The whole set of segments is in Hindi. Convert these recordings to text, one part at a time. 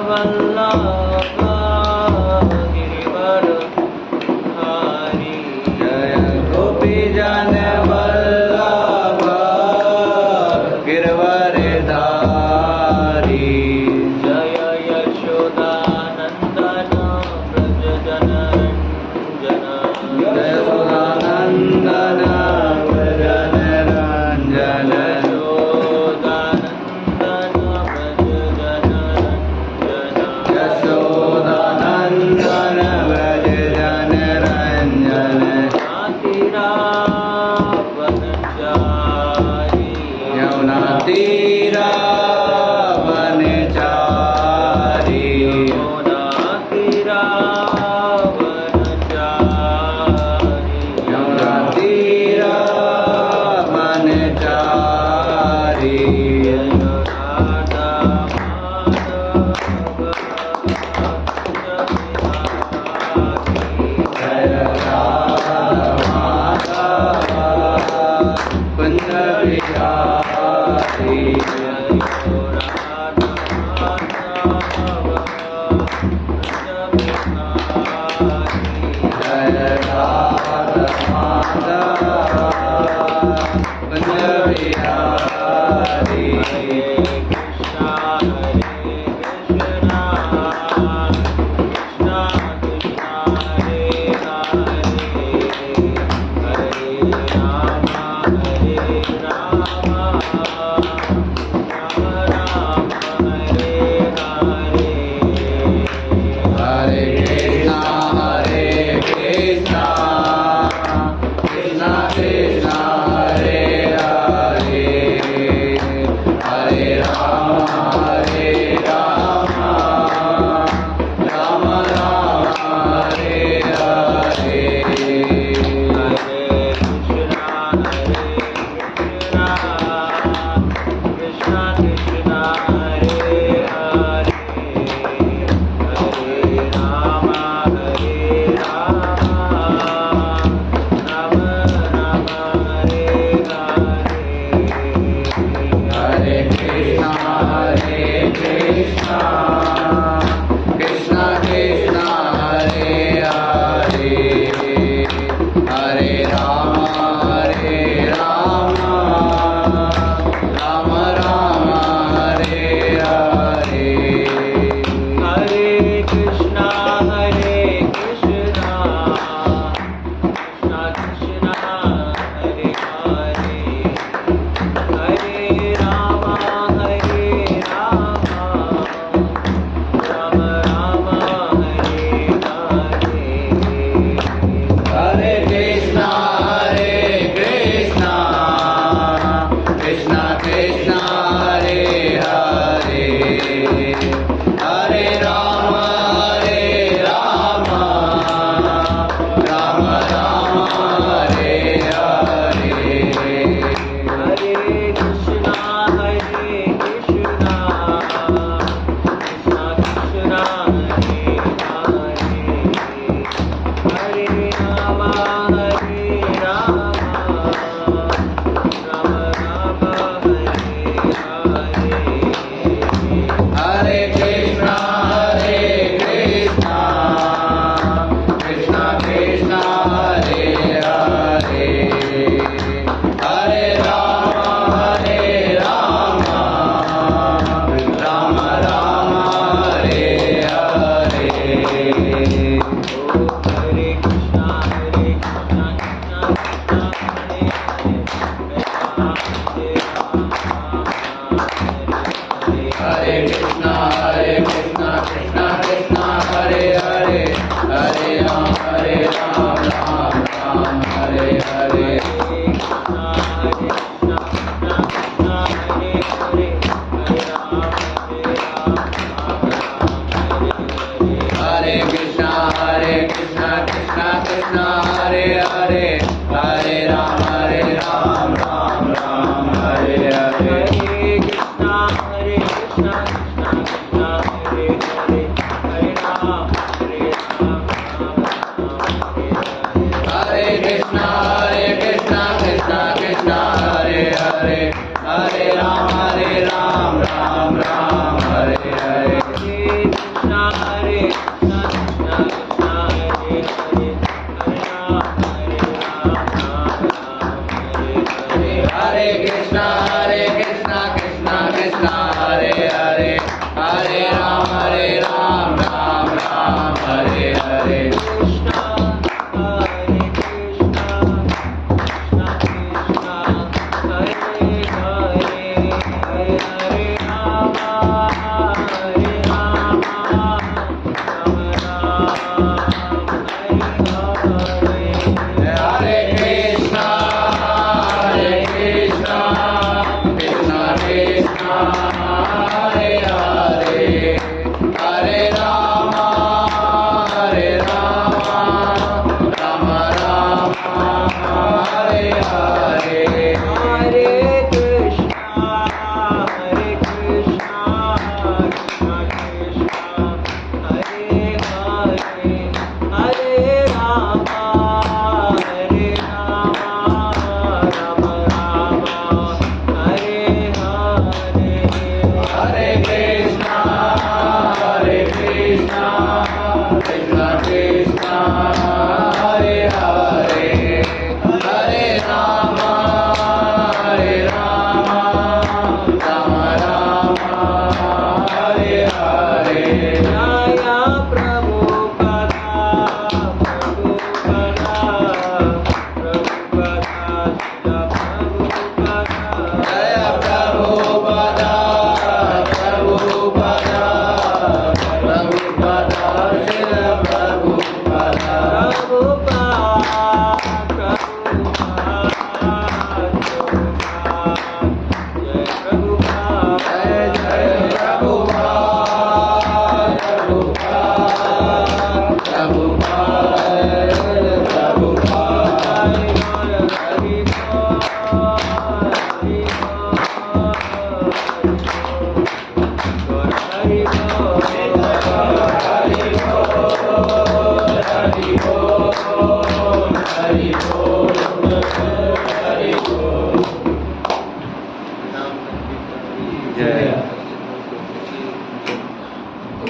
वल्लभा गिरिवरधारी जय गोपीजन वल्लभ गिरवरधारी जय यशोदानंदन व्रज जनरंजन यशोदानंदन व्रज जनरंजन यशोदानंदन व्रज जनरंजन यमुना तीरा वनचारी यमुना तीरा वनचारी यमुना तीरा वनचारी जय राधा माधव कुंज बिहारी जय राधा माधव कुंज बिहारी हरे Krishna Krishna Krishna Hare Hare Hare Ram Ram Ram Hare Hare Krishna Krishna Hare Hare Hare Rama Rama Rama Hare Hare हरे Krishna Krishna Krishna Hare Hare Hare Ram Ram Ram Hare Hare Hare Krishna Krishna Krishna Hare Hare Hare Rama Rama Rama Hare Hare हरे Krishna Krishna Krishna Hare Hare Hare Ram Ram Ram Hare Hare Hare Krishna Krishna Krishna Hare Hare Hare Rama Rama Rama Hare Hare हरे Krishna Krishna Krishna Hare Hare Hare Ram Ram Ram Hare Hare Hare Krishna Krishna Hare हरे कृष्णा कृष्णा कृष्णा हरे हरे हरे राम राम हरे हरे हरे कृष्णा कृष्णा कृष्णा हरे हरे हरे राम राम हरे हरे हरे कृष्णा कृष्णा कृष्णा हरे हरे हरे राम राम हरे हरे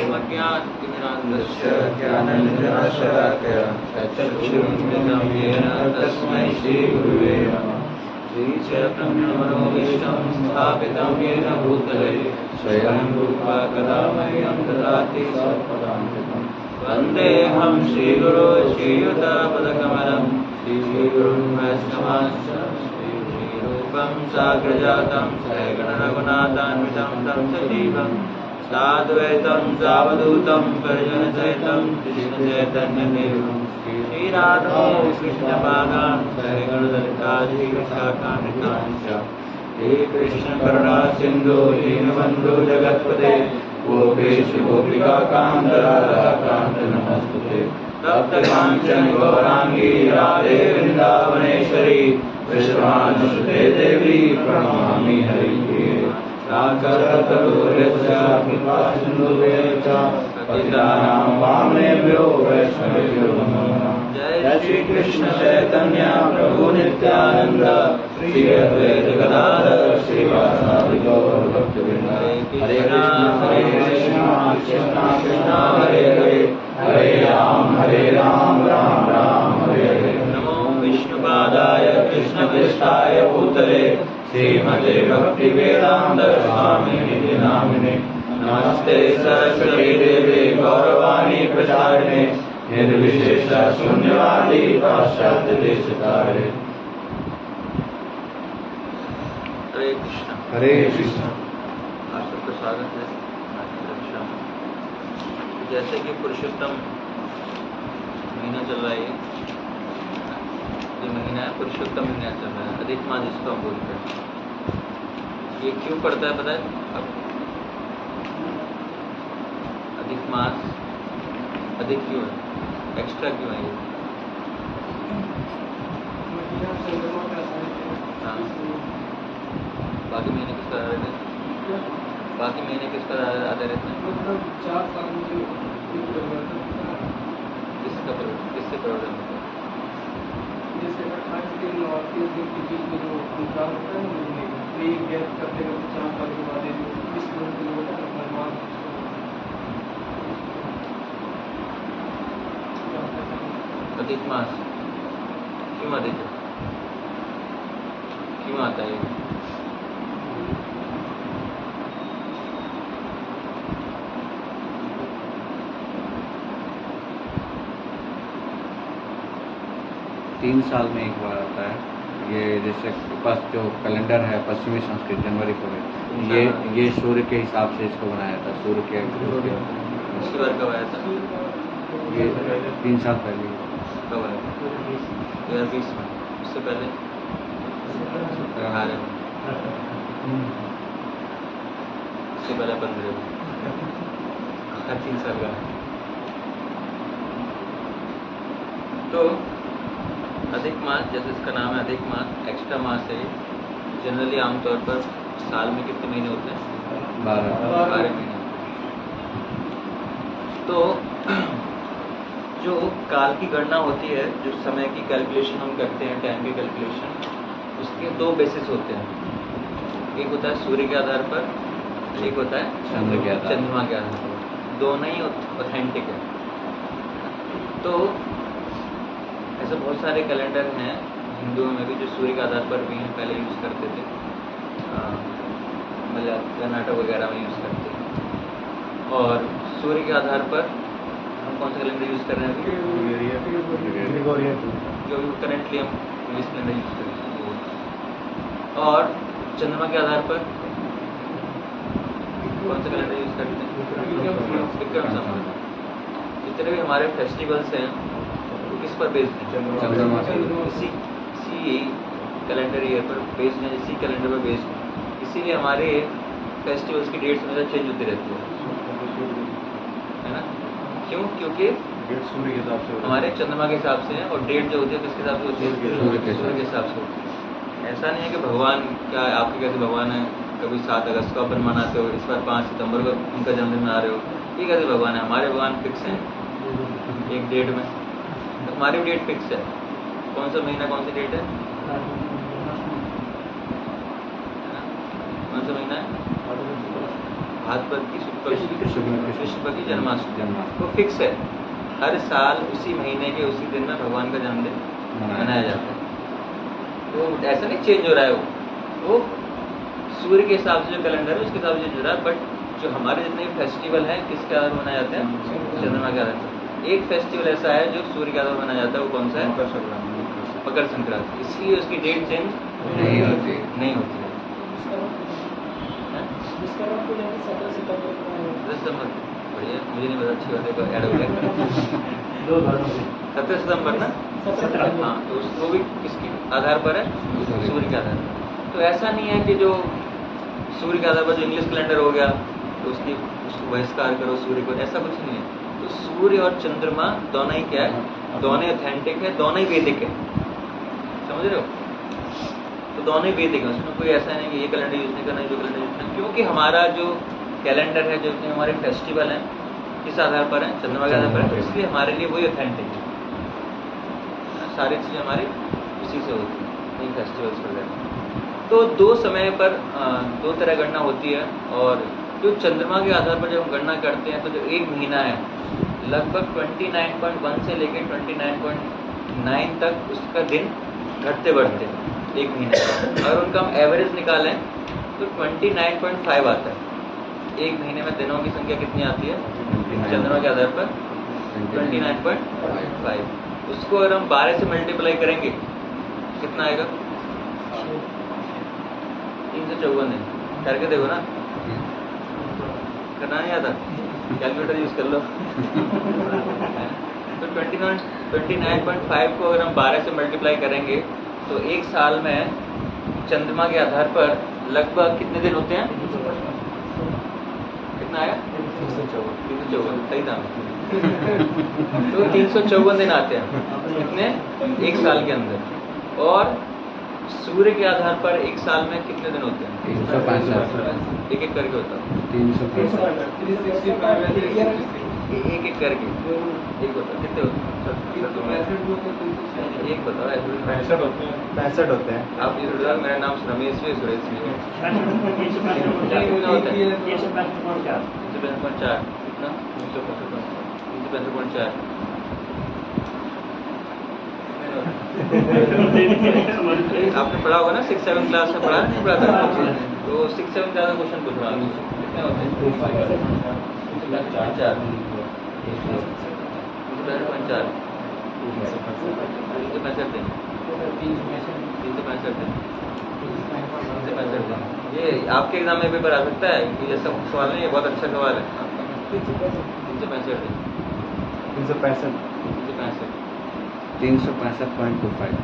ओमज्ञानतिमिरान्धस्य ज्ञानाञ्जनशलाकया चक्षुरुन्मिलितं येन तस्मै श्रीगुरुवे नमः। श्रीचैतन्यमनोभीष्टं स्थापितं येन भूतले स्वयं रूपा कदा मह्यं ददाति स्वपदान्तिकम्। वन्देऽहं श्रीगुरो श्रीयुतापदकमलं श्रीगुरुं वैष्णवांश्च श्रीरूपं साग्रजातं सहगणरघुनाथान्वितं तं सजीवं साद्वैतं सावधूतं परिजनसहितं कृष्णचैतन्यदेवं श्रीराधो कृष्णपादान् सहगणललिता श्रीविशाखान्वितान् च हे कृष्णकरुणा सिन्धु दीनबन्धु जगत्पते गोपेश गोपिकान्त राधाकान्त नमोस्तुते। तप्त काञ्चन गौरांगी राधे वृन्दावनेश्वरी विश्वानुसुते देवी प्रणमामि हरिप्रिये। राकरतरुर्यस्य कृपासिन्धुभ्यश्च पतितानां पावनेभ्यो वैष्णवेभ्यो नमो नमः। जय श्री कृष्ण चैतन्य प्रभु नित्यानंद श्री अद्वैत गदाधर श्रीवासादि गौर भक्तवृंद। हरे कृष्ण कृष्ण कृष्ण हरे हरे हरे राम राम राम हरे हरे। नमो विष्णुपादाय कृष्णप्रेष्ठाय भूतले श्रीमते भक्तिवेदांत स्वामिनिधि नामिने। नमस्ते सरस्वती देवे गौरवाणी प्रचारिणे निर्विशेष शून्यवादी पाश्चात्य देशतारिणे। हरे कृष्ण। हरे कृष्ण। आप सबका स्वागत है आज की कक्षा में। जैसे कि पुरुषोत्तम महीना चल रहा है, ये महीना है पुरुषोत्तम महीना चल रहा है, अधिक मास जिसको हम बोलते हैं। ये क्यों पड़ता है पता है? अब अधिक मास अधिक क्यों है, एक्स्ट्रा क्यों है ये? हाँ। बाकी महीने किस पर रहते हैं? बाकी महीने किस पर आधे रहते हैं? किससे प्रॉब्लम होता है? जैसे 28 दिन और 30 दिन के बीच में जो अंतराल होता है ना, एक गैप करते हुए 4 साल के बाद 20 मिनट के होता है भगवान। अधिक मास क्यों अधिक है? क्यों आता है? 3 साल में एक बार आता है। ये जैसे पास जो कैलेंडर है पश्चिमी संस्कृत जनवरी को है, ये सूर्य के हिसाब से इसको बनाया था। सूर्य के इसकी बार कब आया था? ये 3 साल पहले। कब आया था? 2020 में। उससे पहले 18 में। उससे पहले 15 में। 3 साल का। तो अधिक मास, जैसे इसका नाम है अधिक मास, एक्स्ट्रा मास है। जनरली आमतौर पर साल में कितने महीने होते हैं? 12 महीने। तो जो काल की गणना होती है, जो समय की कैलकुलेशन हम करते हैं, टाइम की कैलकुलेशन, उसके 2 बेसिस होते हैं। एक होता है सूर्य के आधार पर, एक होता है चंद्रमा के आधार पर। दोनों ही ऑथेंटिक है। तो ऐसे बहुत सारे कैलेंडर हैं हिंदुओं में भी जो सूर्य के आधार पर भी हैं, पहले यूज़ करते थे, मतलब कर्नाटक वगैरह में यूज़ करते हैं। और सूर्य के आधार पर हम कौन सा कैलेंडर यूज़ कर रहे हैं अभी? जो भी करंटली हम इंग्लिश कैलेंडर यूज़ कर रहे हैं वो। और चंद्रमा के आधार पर कौन सा कैलेंडर यूज़ करते हैं? विक्रम संवत। जितने भी हमारे फेस्टिवल्स हैं किस पर बेस्ड है? चंद्रमा से। इसी कैलेंडर ईयर पर बेस्ड है, इसी कैलेंडर पर बेस्ड है। इसीलिए हमारे फेस्टिवल्स की डेट्स हमेशा चेंज होती रहती है ना? क्यों? क्योंकि सूर्य के हिसाब से हमारे चंद्रमा के हिसाब से है, और डेट जो होती है किसके हिसाब से होती है? सूर्य के हिसाब से होती है। ऐसा नहीं है कि भगवान क्या आपके कैसे भगवान है, कभी 7 अगस्त को अपन मनाते हो, इस बार 5 सितंबर को उनका जन्मदिन मना रहे हो, ये कैसे भगवान है? हमारे भगवान फिक्स हैं एक डेट में। तो हमारी डेट फिक्स है। कौन सा महीना, कौन सी डेट है? कौन सा महीना है? भाद्रपद की कृष्ण की जन्माष्टमी। वो फिक्स है, हर साल उसी महीने के उसी दिन में भगवान का जन्मदिन मनाया जाता है। तो ऐसा नहीं चेंज हो रहा है, वो सूर्य के हिसाब से जो कैलेंडर है उसके हिसाब से चेंज हो रहा है। बट जो हमारे जितने फेस्टिवल हैं किसके आधार पर मनाए जाते हैं? चंद्रमा के आधार पर। एक फेस्टिवल ऐसा है जो सूर्य के आधार पर मनाया जाता है, वो कौन सा है? मकर संक्रांति। इसलिए उसकी डेट चेंज नहीं होती है। सितंबर, बढ़िया, मुझे नहीं पता, अच्छी बात है, ऐड हो गया। 17 सितंबर ना? हाँ, तो वो भी किसके आधार पर है? सूर्य के आधार पर। तो ऐसा नहीं है कि जो सूर्य के आधार पर जो इंग्लिश कैलेंडर हो गया तो उसको बहिष्कार करो सूर्य को, ऐसा कुछ नहीं है। तो सूर्य और चंद्रमा दोनों ही क्या है? दोनों ही ऑथेंटिक है, दोनों ही वैदिक है, समझ रहे हो? तो दोनों ही वैदिक है, उसमें कोई ऐसा नहीं कि ये कैलेंडर यूज नहीं करना है, जो कैलेंडर यूज करना है। क्योंकि हमारा जो कैलेंडर है, जो हमारे फेस्टिवल हैं, किस आधार पर है? चंद्रमा के आधार पर है। तो इसलिए हमारे लिए वही ऑथेंटिक है। सारी चीज़ें हमारी उसी से होती है, इन फेस्टिवल्स वगैरह। तो दो समय पर दो तरह गणना होती है। और जो चंद्रमा के आधार पर जब हम गणना करते हैं तो जो एक महीना है, लगभग 29.1 से लेकर 29.9 तक उसका दिन घटते बढ़ते एक महीने का। अगर उनका हम एवरेज निकालें तो 29.5 आता है। एक महीने में दिनों की संख्या कितनी आती है चंद्रमा के आधार पर? 29.5। उसको अगर हम 12 से मल्टीप्लाई करेंगे कितना आएगा? 354 दिन। करके देखो ना, करना नहीं आता, कैलकुलेटर यूज कर लो। तो 29.5 को अगर हम 12 से मल्टीप्लाई करेंगे तो एक साल में चंद्रमा के आधार पर लगभग कितने दिन होते हैं? कितना आया? 354, सही था। तो 354 दिन आते हैं कितने? एक साल के अंदर। और सूर्य के आधार पर एक साल में कितने दिन होते हैं? 365। एक एक करके होता है, 365। एक एक करके एक होता है। कितने होते हैं? एक बताओ। 65 होते हैं। आप ये बताओ, मेरा नाम रमेश भी, सुरेश भी है। कितना होता है? 365.4। कितना? 365.4। आपने पढ़ा होगा ना, 6-7 क्लास में पढ़ा नहीं पढ़ा था? तो 6-7 क्लास का क्वेश्चन पूछ रहा हूँ, कितने होते हैं? 365.4। 365.4 365 दिन। 365 दिन। ये आपके एग्जाम में पेपर आ सकता है कि ऐसा सवाल नहीं है, बहुत अच्छा सवाल है आपका। 365 दिन। 365। 365.25।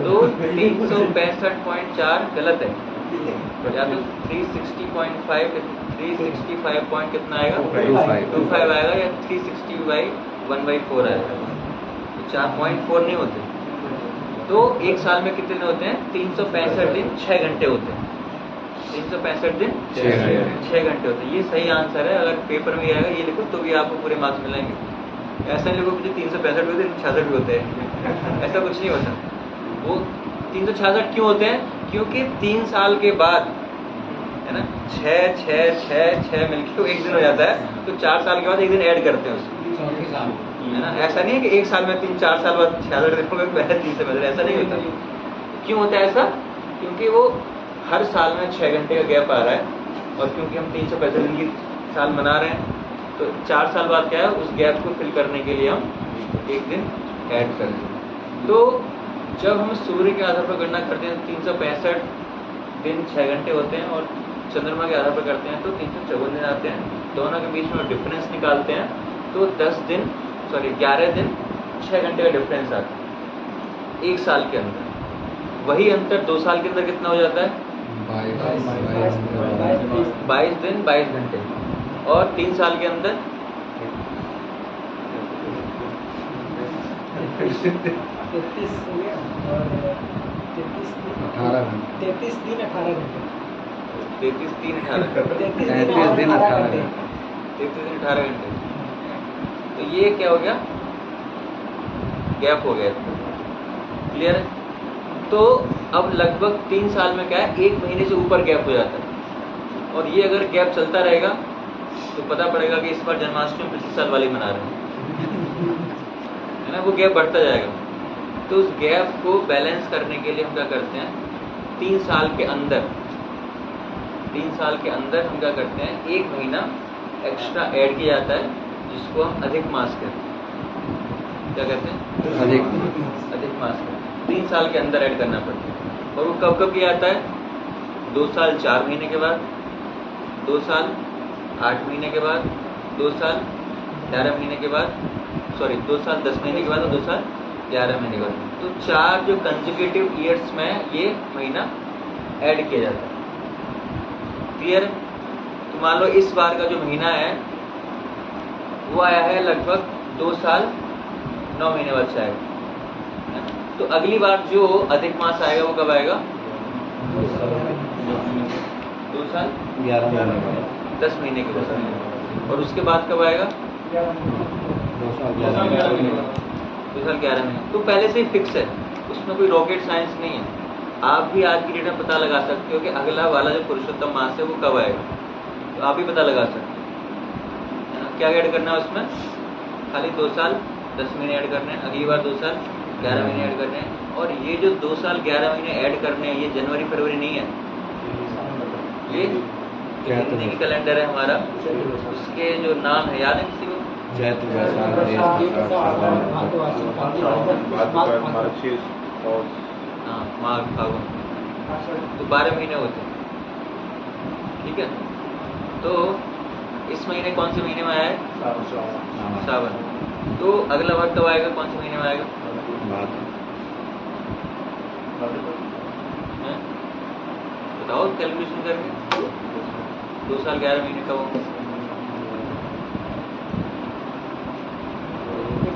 तो 365.4 गलत है, या तो 360.5 365 पॉइंट कितना आएगा? 25 आएगा, या 360/1/4 आएगा। तो 4.4 नहीं होते। तो एक साल में कितने दिन होते हैं? 365 दिन 6 घंटे होते हैं। 365 दिन 6 घंटे होते हैं। ये सही आंसर है। अगर पेपर में आएगा ये लिखो तो भी आपको पूरे मार्क्स मिलेंगे। ऐसा नहीं लिखो कि 365 भी होते हैं, 66 भी होते हैं, ऐसा कुछ नहीं होता। वो 366 क्यों होते हैं? क्योंकि 3 साल के बाद, है ना, 6 मिलके तो एक दिन हो जाता है। तो 4 साल के बाद एक दिन ऐड करते हैं उसको, है ना। ऐसा नहीं है कि एक साल में 3-4 साल बाद 66 दिन में पहले 365, ऐसा नहीं होता। क्यों होता है ऐसा? क्योंकि वो हर साल में 6 घंटे का गैप आ रहा है, और क्योंकि हम 365 दिन की साल मना रहे हैं, तो 4 साल बाद क्या है, उस गैप को फिल करने के लिए हम एक दिन ऐड कर दें। तो जब हम सूर्य के आधार पर गणना करते हैं 365 दिन 6 घंटे होते हैं, और चंद्रमा के आधार पर करते हैं तो 354 दिन आते हैं। दोनों के बीच में डिफरेंस निकालते हैं तो 11 दिन 6 घंटे का डिफरेंस आता है एक साल के अंदर। वही अंतर 2 साल के अंदर कितना हो जाता है? 22 दिन 22 घंटे। और 3 साल के अंदर 33 हो गया, और 33 दिन 18 घंटे। 33 दिन 18 घंटे। तो ये क्या हो गया? गैप हो गया। क्लियर है? तो अब लगभग 3 साल में क्या है, 1 महीने से ऊपर गैप हो जाता है। और ये अगर गैप चलता रहेगा तो पता पड़ेगा कि इस बार जन्माष्टमी पिछले साल वाली मना रहे हैं, है ना, वो गैप बढ़ता जाएगा। तो उस गैप को बैलेंस करने के लिए हम क्या करते हैं, 3 साल के अंदर हम क्या करते हैं, 1 महीना एक्स्ट्रा ऐड किया जाता है, जिसको हम अधिक मास कहते हैं। क्या कहते हैं? अधिक मास कहते हैं। 3 साल के अंदर ऐड करना पड़ता है। और वो कब कब किया जाता है? 2 साल 4 महीने के बाद, 2 साल 8 महीने के बाद, 2 साल 11 महीने के बाद, 2 साल 10 महीने के बाद और 2 साल 11 महीने के बाद। तो 4 जो कंसेक्यूटिव ईयर्स में ये महीना ऐड किया जाता है। क्लियर? तो मान लो इस बार का जो महीना है वो आया है लगभग 2 साल 9 महीने बाद से आएगा। तो अगली बार जो अधिक मास आएगा वो कब आएगा? 2 साल 10 महीने के बाद। और उसके बाद कब आएगा? 2 साल 11 महीने। तो पहले से ही फिक्स है, उसमें कोई रॉकेट साइंस नहीं है। आप भी आज की डेट में पता लगा सकते हो कि अगला वाला जो पुरुषोत्तम मास है वो कब आएगा, तो आप भी पता लगा सकते हो। क्या ऐड करना है उसमें? खाली 2 साल 10 महीने ऐड करने हैं, अगली बार 2 साल 11 महीने ऐड करने हैं। और ये जो 2 साल 11 महीने ऐड करने हैं, ये जनवरी फरवरी नहीं है, ये हिंदी की कैलेंडर है हमारा। उसके जो नाम है याद है किसी को? चैत्र वैशाख हाँ, माघ फागुन, तो 12 महीने होते हैं। ठीक है? तो इस महीने कौन से महीने में आया है? सावन। तो अगला बार कब आएगा, कौन से महीने में आएगा? हैं? बताओ कैलकुलेशन करके। 2 साल 11 महीने कब होंगे?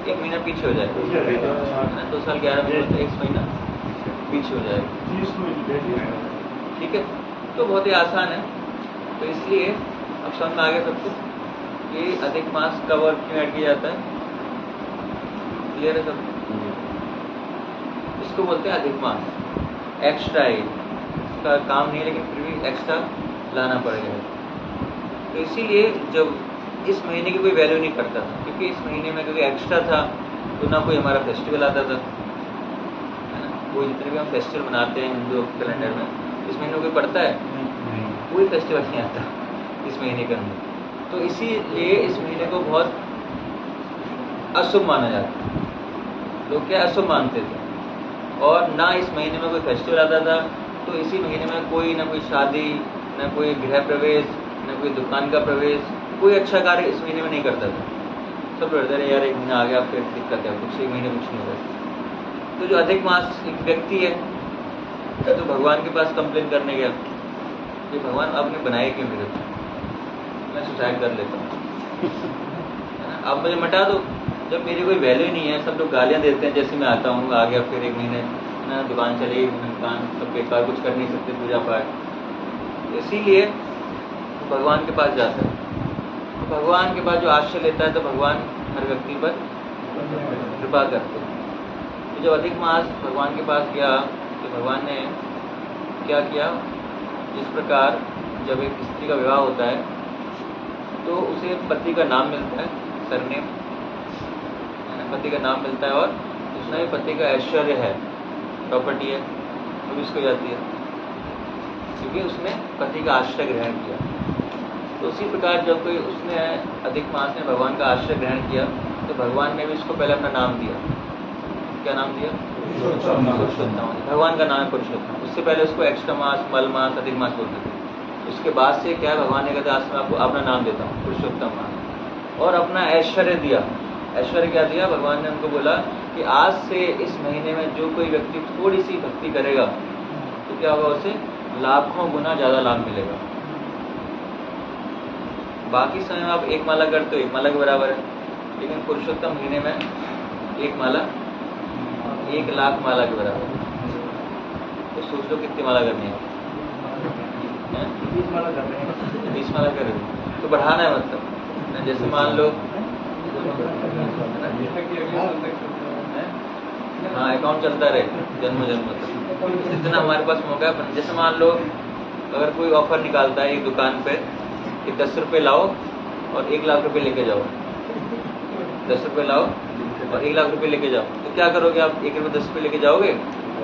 1 महीना पीछे हो जाएगा। 2 साल 11 महीने तो 1 महीना पीछे हो जाएगा। ठीक है? तो बहुत ही आसान है। तो इसलिए अब समझ में आ गया सबको कि अधिक मास कब और क्यों ऐड किया जाता है। क्लियर है सबको? इसको बोलते हैं अधिक मास, एक्स्ट्रा एड। इसका काम नहीं है लेकिन फिर भी एक्स्ट्रा लाना पड़ेगा। तो इसीलिए जब इस महीने की कोई वैल्यू नहीं करता था, क्योंकि इस महीने में क्योंकि एक्स्ट्रा था तो ना कोई हमारा फेस्टिवल आता था, है ना। कोई जितने भी हम फेस्टिवल मनाते हैं हिंदू कैलेंडर में, इस महीने में कोई पड़ता है? कोई फेस्टिवल नहीं आता इस महीने के अंदर। तो इसीलिए इस महीने को बहुत अशुभ माना जाता है। लोग क्या अशुभ मानते थे। और ना इस महीने में कोई फेस्टिवल आता था, तो इसी महीने में कोई ना कोई शादी, ना कोई गृह प्रवेश, ना कोई दुकान का प्रवेश, कोई अच्छा कार्य इस महीने में नहीं करता था। सब डरते रहे यार 1 महीना आ गया फिर दिक्कत है, कुछ 1 महीने कुछ नहीं होगा। तो जो अधिक मास एक व्यक्ति है तो भगवान के पास कंप्लेन करने गया कि भगवान आपने बनाए क्यों मेरे को, मैं सुसाइड कर लेता हूँ, है ना, आप मुझे मिटा दो। जब मेरी कोई वैल्यू नहीं है, सब लोग गालियाँ देते हैं, जैसे मैं आता हूँ आ गया फिर 1 महीने, है ना, दुकान चली, दुकान सब बेकार, कुछ कर नहीं सकते पूजा पाठ। इसीलिए भगवान के पास जाता है। तो भगवान के पास जो आश्रय लेता है तो भगवान हर व्यक्ति पर कृपा करते हैं। तो जब अधिक मास भगवान के पास गया तो भगवान ने क्या किया, जिस प्रकार जब एक स्त्री का विवाह होता है तो उसे पति का नाम मिलता है, सरनेम, पति का नाम मिलता है, और जितना भी पति का ऐश्वर्य है, प्रॉपर्टी है, वो भी उसको जाती है, क्योंकि उसने पति का आश्रय ग्रहण किया। तो उसी प्रकार जब कोई उसने अधिक मास में भगवान का आश्रय ग्रहण किया तो भगवान ने भी उसको पहले अपना नाम दिया। क्या नाम दिया? पुरुषोत्तम। भगवान का नाम है पुरुषोत्तम। उससे पहले उसको एक्स्ट्रा मास, मल मास, अधिक मास बोलते थे। उसके बाद से क्या है, भगवान ने कहते आज मैं आपको अपना नाम देता हूँ, पुरुषोत्तम मास। और अपना ऐश्वर्य दिया। ऐश्वर्य क्या दिया? भगवान ने उनको बोला कि आज से इस महीने में जो कोई व्यक्ति थोड़ी सी भक्ति करेगा तो क्या होगा, उसे लाखों गुना ज़्यादा लाभ मिलेगा। बाकी समय में आप 1 माला करते हो 1 माला के बराबर है, लेकिन पुरुषोत्तम महीने में 1 माला 1 लाख माला के बराबर है। तो सोच लो कितनी माला करनी है? 20 माला कर रहे हैं। 20 माला कर रहे हो तो बढ़ाना है, मतलब जैसे मान लो हाँ, अकाउंट चलता रहे जन्म जन्म तक। जितना हमारे पास मौका है, जैसे मान लो अगर कोई ऑफर निकालता है एक दुकान पे कि 10 रुपये लाओ और 1 लाख रुपए लेके जाओ, 10 रुपये लाओ और 1 लाख रुपए लेके जाओ, तो क्या करोगे आप? 1 रुपये 10 रुपये लेके जाओगे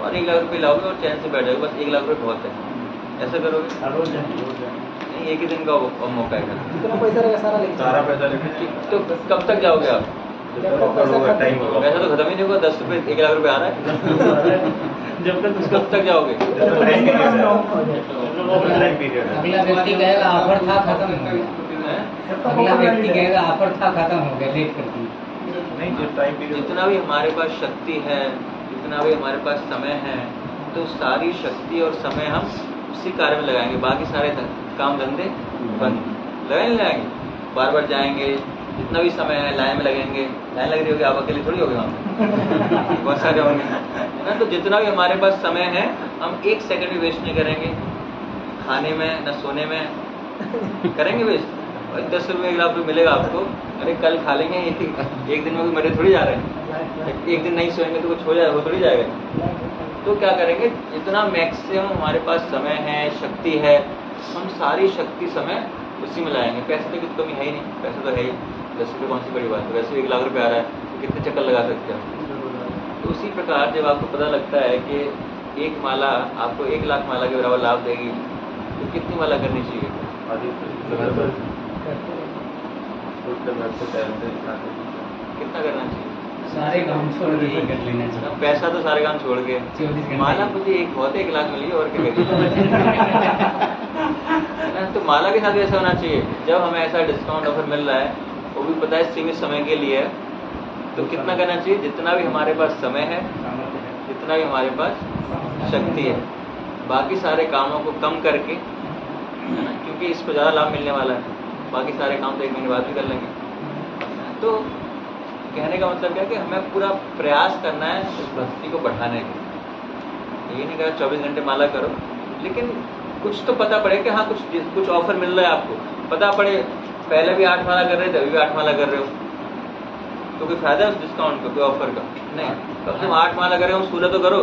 और 1 लाख रुपए लाओगे और चैन से बैठ जाओगे, बस 1 लाख रुपए बहुत है, ऐसा करोगे? नहीं, एक ही दिन का मौका है। कितना पैसा रहेगा सारा लेके तो कब तक जाओगे आप? टाइम होगा। पैसा तो खत्म ही नहीं होगा, 10 रुपये 1 लाख रुपए आ रहा है जब तक कब तक जाओगे? टाइम पीरियड है। अगला व्यक्ति कहेगा ऑफर था खत्म हो गया, हैं? अगला व्यक्ति कहेगा ऑफर था खत्म हो गया, लेट कर दी। नहीं, जो टाइम पीरियड जितना भी हमारे पास शक्ति है, जितना भी हमारे पास समय है, तो सारी शक्ति और समय हम उसी कार्य में लगाएंगे, बाकी सारे काम धंधे बंद लगाएंगे। बार बार जाएंगे, जितना भी समय है लाइन में लगेंगे। लाइन लग रही होगी, आप अकेले थोड़ी होगे वहाँ पे बहुत सारे होंगे, है ना। तो जितना भी हमारे पास समय है हम 1 सेकंड भी वेस्ट नहीं करेंगे, खाने में न सोने में करेंगे वेस्ट। और 10 रुपये 1 लाख रुपये मिलेगा आपको, अरे कल खा लेंगे, एक दिन में कोई मरे थोड़ी जा रहे हैं, एक दिन नहीं सोएंगे तो कुछ हो जाएगा, हो थोड़ी जाएगा। तो क्या करेंगे, जितना मैक्सिमम हमारे पास समय है, शक्ति है, हम सारी शक्ति समय उसी में लाएंगे। पैसे तो की कमी है ही नहीं, पैसे तो है ही, 10 रुपये कौन सी बड़ी बात है, वैसे 1 लाख रुपये आ रहा है तो कितने चक्कर लगा सकते हैं। तो उसी प्रकार जब आपको पता लगता है कि एक माला आपको 1 लाख माला के बराबर लाभ देगी, तो कितनी माला करनी चाहिए? कितना करना चाहिए? सारे काम छोड़ के ये कर लेना चाहिए। पैसा तो सारे काम छोड़ के, 24 घंटे। माला मुझे एक बहुत 1 लाख मिली और क्या करिए। तो माला के साथ ऐसा होना चाहिए, जब हमें ऐसा डिस्काउंट ऑफर मिल रहा है, वो भी पता है सीमित समय के लिए है, तो कितना करना चाहिए? जितना भी हमारे पास समय है, जितना भी हमारे पास शक्ति है, बाकी सारे कामों को कम करके, है ना, क्योंकि इसको ज़्यादा लाभ मिलने वाला है, बाकी सारे काम तो 1 महीने बाद भी कर लेंगे। तो कहने का मतलब क्या है कि हमें पूरा प्रयास करना है इस भक्ति को बढ़ाने का। ये नहीं कहा 24 घंटे माला करो, लेकिन कुछ तो पता पड़े कि हाँ कुछ ऑफर मिल रहा है आपको, पता पड़े। पहले भी 8 माला कर रहे थे, अभी भी 8 माला कर रहे हो, तो कोई फायदा है उस डिस्काउंट का, कोई ऑफर का नहीं। कम से कम 8 माला कर रहे हो, 16 तो करो,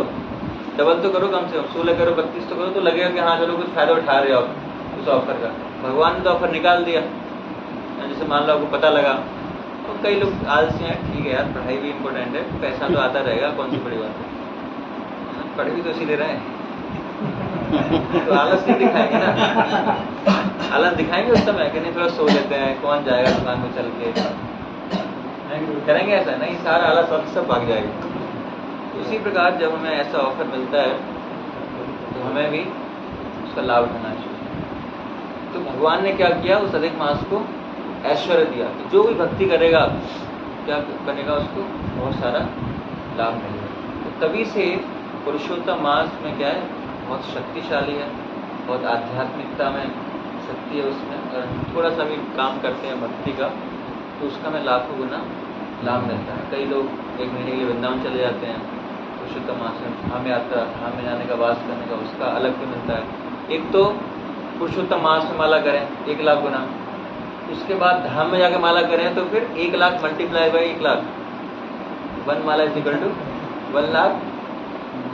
डबल तो करो, कम से कम 16 करो, 32 तो करो, तो लगेगा कि हाँ चलो कुछ फायदा उठा रहे हो आप उस ऑफर का। भगवान ने तो ऑफर निकाल दिया, जैसे मान लो आपको पता लगा। और कई लोग आलसी हैं, ठीक है यार पढ़ाई भी इम्पोर्टेंट है, पैसा तो आता रहेगा, कौन सी बड़ी बात है, पढ़ भी तो इसीलिए रहे हैं। तो आलस नहीं दिखाएंगे ना, आलस दिखाएंगे उस समय कि नहीं थोड़ा सो लेते हैं, कौन जाएगा दुकान में चल के, करेंगे ऐसा नहीं, सारा आलस वक्त सब भाग जाएगा। उसी प्रकार जब हमें ऐसा ऑफर मिलता है तो हमें भी उसका लाभ उठाना चाहिए। तो भगवान ने क्या किया, उस अधिक मास को ऐश्वर्य दिया कि जो भी भक्ति करेगा क्या बनेगा, उसको बहुत सारा लाभ मिलेगा। तो तभी से पुरुषोत्तम मास में क्या है, बहुत शक्तिशाली है, बहुत आध्यात्मिकता में शक्ति है उसमें। अगर थोड़ा सा भी काम करते हैं भक्ति का तो उसका हमें लाखों गुना लाभ मिलता है। कई लोग 1 महीने के लिए वृंदावन चले जाते हैं, पुरुषोत्तम मास में धाम यात्रा, धाम में जाने का, वास करने का, उसका अलग भी मिलता है। एक तो पुरुषोत्तम मास में माला करें 1 लाख गुना, उसके बाद धाम में जाके माला करें तो फिर 1 लाख मल्टीप्लाई बाई 1 लाख, 1 माला is equal to 1 lakh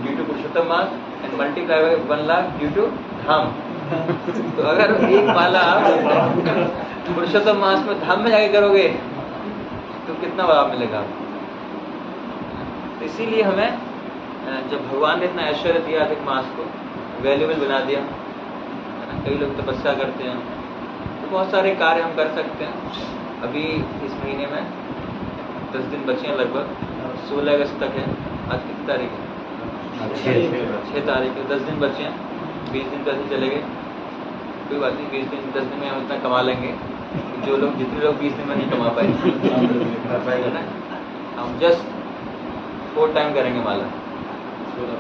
due to Purushottam Maas and multiply by 1 lakh due to धाम। तो अगर 1 माला पुरुषोत्तम मास में धाम में जाके करोगे तो कितना लाभ मिलेगा। इसीलिए हमें जब भगवान ने इतना ऐश्वर्य दिया अधिक मास को, वैल्यूबल बना दिया, है ना। कई लोग तपस्या करते हैं, तो बहुत सारे कार्य हम कर सकते हैं। अभी इस महीने में 10 दिन बचे हैं, लगभग 16 अगस्त तक है। आज कितनी तारीख है? 6 तारीख है। 10 दिन बचे हैं, 20 दिन तो ऐसे चले गए, कोई बात नहीं। 20 दिन 10 दिन में हम इतना कमा लेंगे, जो लोग जितने लोग 20 दिन में नहीं कमा पाए, है ना। हम जस्ट 4 टाइम करेंगे माला,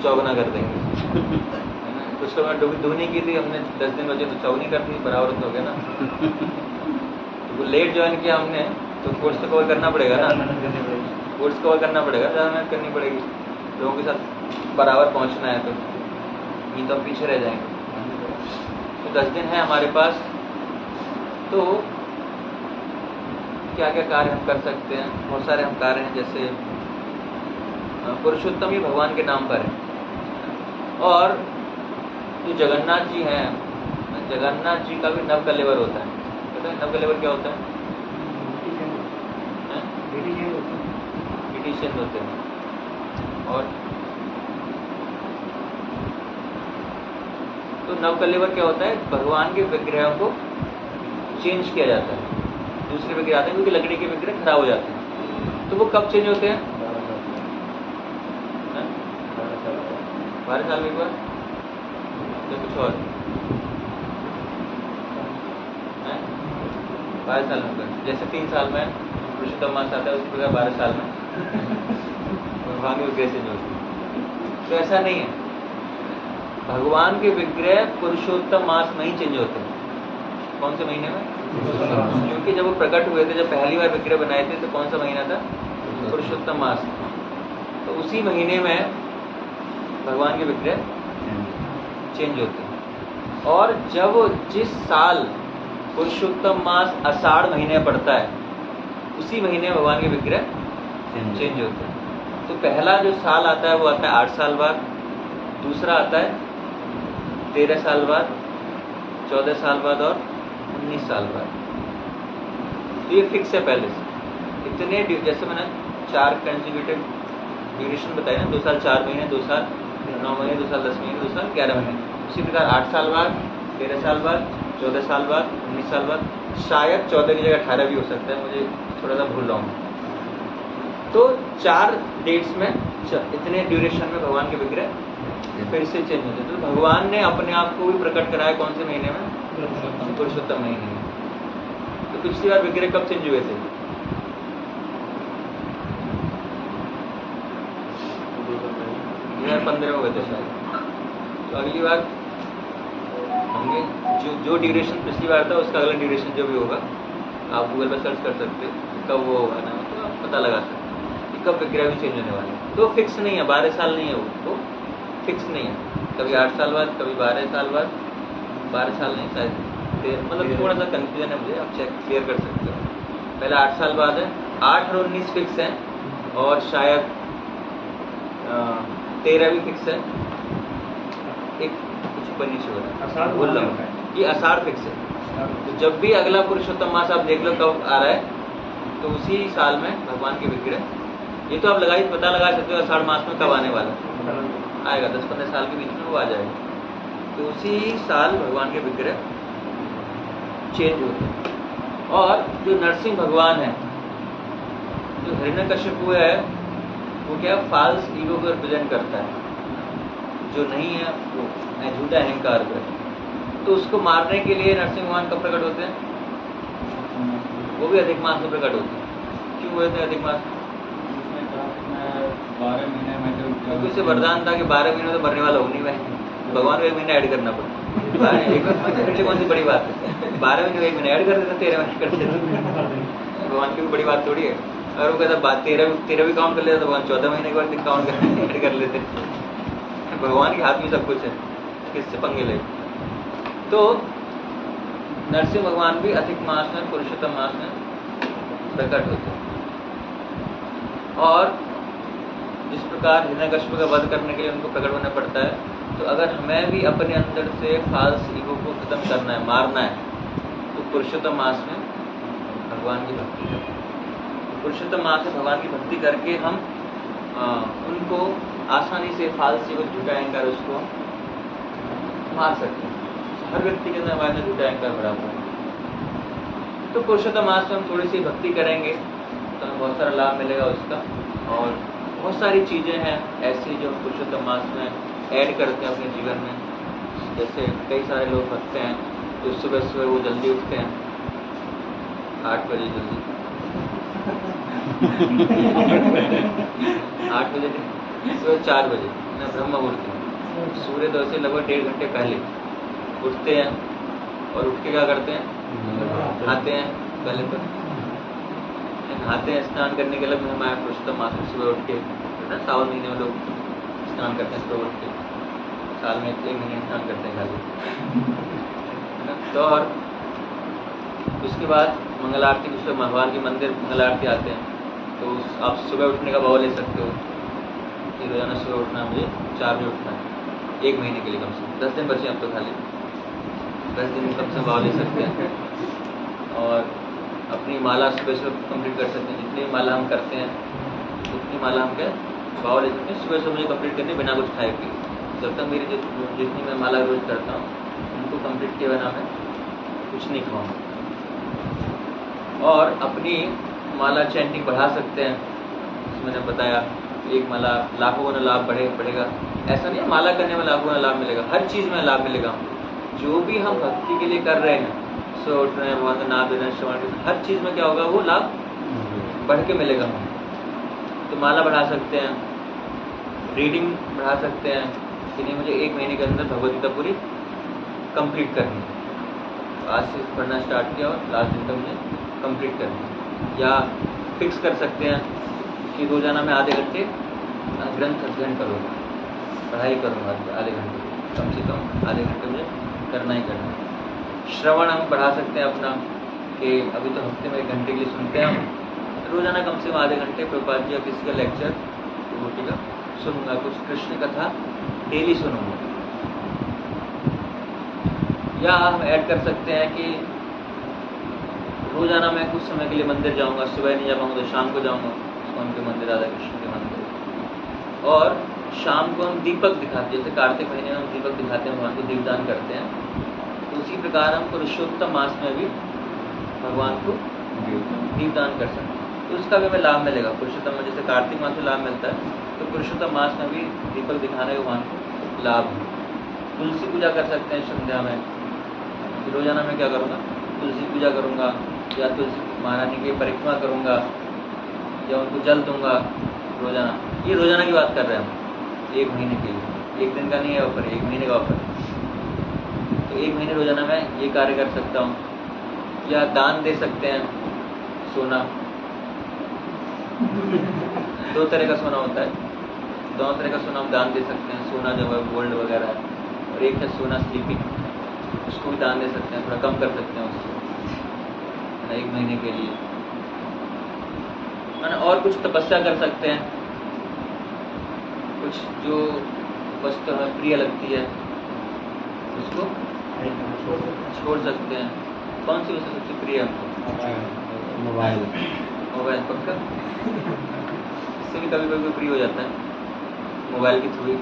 चौगुना कर देंगे, है ना। कुछ लोगों ने दुगनी की थी, हमने 10 दिन बचे तो चौगुनी कर दी, बराबर तो हो गया ना। तो वो लेट ज्वाइन किया हमने, तो कोर्स तो कवर करना पड़ेगा ना, कोर्स कवर करना पड़ेगा, ज़्यादा मेहनत करनी पड़ेगी, लोगों के साथ बराबर पहुंचना है, तो नहीं तो हम पीछे रह जाएंगे। तो 10 दिन है हमारे पास, तो क्या क्या कार्य हम कर सकते हैं। बहुत सारे हम कार्य हैं, जैसे पुरुषोत्तम ये भगवान के नाम पर है। और जो जगन्नाथ जी हैं, जगन्नाथ जी का भी नवकलेवर होता है। पता है नवकलेवर क्या होता है? ब्रिटिशियन होते हैं। और तो नवकलेवर क्या होता है? भगवान के विग्रहों को चेंज किया जाता है, दूसरे विग्रह आते हैं क्योंकि लकड़ी के विग्रह खराब हो जाते हैं। तो वो कब चेंज होते हैं? 12 साल में एक बार या कुछ और? 12 साल में एक बार। जैसे 3 साल में पुरुषोत्तम मास आता है, उसी प्रकार 12 साल में भगवान के विग्रह चेंज होते हैं। तो ऐसा नहीं है, भगवान के विग्रह पुरुषोत्तम मास में ही चेंज होते हैं। कौन से महीने में? क्योंकि जब वो प्रकट हुए थे, जब पहली बार विग्रह बनाए थे, तो कौन सा महीना था? पुरुषोत्तम मास। तो उसी महीने में भगवान के विग्रह चेंज होते हैं। और जब जिस साल पुरुषोत्तम मास आषाढ़ महीने पड़ता है, उसी महीने भगवान के विग्रह चेंज होते हैं। तो पहला जो साल आता है वो आता है 8 साल बाद, दूसरा आता है 13 साल बाद, 14 साल बाद और 19 साल बाद। तो ये फिक्स है पहले से। इतने जैसे मैंने 4 कंसेक्यूटिव ड्यूरेशन बताया ना, 2 साल 4 महीने, 2 साल 9 महीने, 2 साल 10 महीने, 2 साल 11 महीने। उसी प्रकार 8 साल बाद, 13 साल बाद, 14 साल बाद, 19 साल बाद, शायद 14 की जगह 18 भी हो सकता है, मुझे थोड़ा सा भूल रहा हूँ। तो 4 डेट्स में इतने ड्यूरेशन में भगवान के विग्रह फिर से चेंज होते हैं। तो भगवान ने अपने आप को भी प्रकट कराया कौन से महीने में? पुरुषोत्तम महीने में। तो पिछली बार विग्रह कब चेंज हुए थे? 2015 में हुए थे शायद। तो अगली बार होंगे जो ड्यूरेशन पिछली बार था, उसका अगला ड्यूरेशन जो भी होगा, आप गूगल पर सर्च कर सकते हो कब वो होगा ना, तो आप पता लगा सकते हो कि कब विग्रह भी चेंज होने वाले हैं। तो फिक्स नहीं है, 12 साल नहीं है वो फिक्स नहीं है। कभी 8 साल बाद, कभी 12 साल बाद, 12 साल नहीं शायद, मतलब थोड़ा सा कंफ्यूजन है मुझे, आप चेक क्लियर कर सकते हो। पहले 8 साल बाद है, 8 और 19 फिक्स है, और शायद 13 भी फिक्स है। एक कुछ ऊपर नीचे हो रहा है, बोल रहा हूँ कि आषाढ़ फिक्स है। तो जब भी अगला पुरुषोत्तम मास आप देख लो कब आ रहा है, तो उसी साल में भगवान के विग्रह, ये तो आप पता लगा सकते हो आषाढ़ मास में कब आने वाला आएगा, 10-15 साल के बीच में वो आ जाएगा। तो उसी साल भगवान के विग्रह चेंज होते हैं। और जो नरसिंह भगवान है, जो हिरण्यकश्यपु है, वो क्या फाल्स ईगो को रिप्रेजेंट करता है, जो नहीं है वो झूठा अहंकार को। तो उसको मारने के लिए नरसिंह भगवान कब प्रकट होते हैं? वो भी अधिक मास में प्रकट होते हैं। क्यों हुए थे अधिक मास? 12 महीने में क्योंकि उसे वरदान था कि 12 महीने तो मरने वाला हो नहीं भाई, भगवान को 1 महीना ऐड करना पड़ता। कौन सी बड़ी बात है? 12 महीने 1 महीना ऐड कर देते, 13 महीने कर देते। भगवान की भी बड़ी बात थोड़ी है। अगर वो कहता 13 भी काउंट कर लेता, तो भगवान 14 महीने के बाद काउंट कर लेते। भगवान के हाथ में सब कुछ है, किससे पंगे ले। तो नरसिंह भगवान भी अधिक मास में, पुरुषोत्तम मास में प्रकट होते हैं। और जिस प्रकार हिरण्यकश्यप का वध करने के लिए उनको प्रकट होना पड़ता है, तो अगर हमें भी अपने अंदर से फाल्स ईगो को खत्म करना है, मारना है, तो पुरुषोत्तम मास में भगवान की भक्ति करें। पुरुषोत्तम मास में भगवान की भक्ति करके हम उनको आसानी से फाल्स ईगो, झूठा अहंकार, उसको मार सकते हैं। हर व्यक्ति के अंदर हमारे अंदर झूठा अहंकार भरा हुआ है। तो पुरुषोत्तम मास में हम थोड़ी सी भक्ति करेंगे तो हमें बहुत सारा लाभ मिलेगा उसका। और बहुत सारी चीज़ें हैं ऐसी जो हम पुरुषोत्तम मास में ऐड करते हैं अपने जीवन में। जैसे कई सारे लोग भक्त हैं तो सुबह सुबह वो जल्दी उठते हैं, 8 बजे जल्दी 8 बजे सुबह 4 बजे ना ब्रह्म मुहूर्त में, सूर्योदय से लगभग 1.5 घंटे पहले उठते हैं। और उठ के क्या करते हैं? नहाते हैं। पहले तो नहाते हैं, स्नान करने के लिए हमारे पुरुषोत्तम मास में सुबह उठ के ना, सावन महीने में लोग स्नान करते हैं सुबह उठ के, साल में 1 महीने स्नान करते हैं खाली। तो और उसके बाद मंगल आरती, उसमें भगवान के मंदिर मंगल आरती आते हैं, तो आप सुबह उठने का भाव ले सकते हो। कि रोजाना सुबह उठना, मुझे 4 बजे उठना है, 1 महीने के लिए कम से कम। 10 दिन बचे अब तो खाली, 10 दिन कम से कम भाव ले सकते हैं। और अपनी माला सुबह सुबह कंप्लीट कर सकते हैं। जितनी माला हम करते हैं उतनी माला हम क्या भाव ले सकते हैं। सुबह सुबह मुझे कंप्लीट करनी बिना कुछ खाए पिए। जब तक मेरी जितनी मैं माला रोज करता हूँ उनको कंप्लीट किए बिना मैं कुछ नहीं खाऊँगा। और अपनी माला चैंटिंग बढ़ा सकते हैं। मैंने बताया एक माला लाखों गुना लाभ बढ़ेगा। ऐसा नहीं है माला करने में लाखों गुना लाभ मिलेगा, हर चीज़ में लाभ मिलेगा। जो भी हम भक्ति के लिए कर रहे हैं, सो उठ रहे हैं, भगवान का नाम दे रहे हैं, श्रवण कर, हर चीज़ में क्या होगा, वो लाभ बढ़ के मिलेगा हमें। तो माला बढ़ा सकते हैं, रीडिंग बढ़ा सकते हैं कि नहीं मुझे 1 महीने के अंदर भगवद गीता पूरी कंप्लीट करनी है। आज से पढ़ना स्टार्ट किया और लास्ट दिन तक मुझे कंप्लीट करनी है। या फिक्स कर सकते हैं कि रोजाना मैं आधे घंटे ग्रंथ अध्ययन करूँगा, पढ़ाई करूँगा आधे घंटे, कम से कम आधे घंटे मुझे करना ही करना है। श्रवण हम बढ़ा सकते हैं अपना कि अभी तो हफ्ते में 1 घंटे के लिए सुनते हैं हम, रोजाना कम से कम आधे घंटे प्रभुपाद जी या किसी का लेक्चर विभूति का सुनूंगा, कुछ कृष्ण कथा डेली सुनूंगा। या हम ऐड कर सकते हैं कि रोजाना मैं कुछ समय के लिए मंदिर जाऊंगा, सुबह नहीं जा पाऊंगा तो शाम को जाऊंगा उनके मंदिर, राधा कृष्ण के मंदिर। और शाम को हम दीपक दिखाते हैं, जैसे कार्तिक महीने में हम दीपक दिखाते हैं, भगवान को दीपदान करते हैं, तो उसी प्रकार हम पुरुषोत्तम मास में भी भगवान को दीपदान कर सकते हैं। तो उसका भी हमें लाभ मिलेगा। पुरुषोत्तम में जैसे कार्तिक मास में लाभ मिलता है, तो पुरुषोत्तम मास में भी दीपक दिखाने के भगवान को लाभ है। तुलसी पूजा कर सकते हैं संध्या में, रोजाना मैं क्या करूँगा, तुलसी पूजा करूँगा, या तुलसी महारानी की परिक्रमा करूँगा, या उनको जल दूंगा रोजाना। ये रोजाना की बात कर रहे हैं हम, 1 महीने के लिए, 1 दिन का नहीं है ऑफर, 1 महीने का ऑफर। तो 1 महीने रोजाना मैं ये कार्य कर सकता हूँ। या दान दे सकते हैं सोना। 2 तरह का सोना होता है, 2 तरह का सोना हम दान दे सकते हैं। सोना जो है गोल्ड वगैरह है, और एक है सोना स्लीपिंग, उसको भी दान दे सकते हैं, थोड़ा कम कर सकते हैं उसको 1 महीने के लिए। और कुछ तपस्या कर सकते हैं, कुछ जो वस्तु हमें प्रिय लगती है उसको छोड़ सकते हैं। कौन सी वस्तु सबसे प्रिय है हमको? मोबाइल। मोबाइल पक्का? इससे भी कभी कभी प्रिय हो जाता है मोबाइल के थ्रू।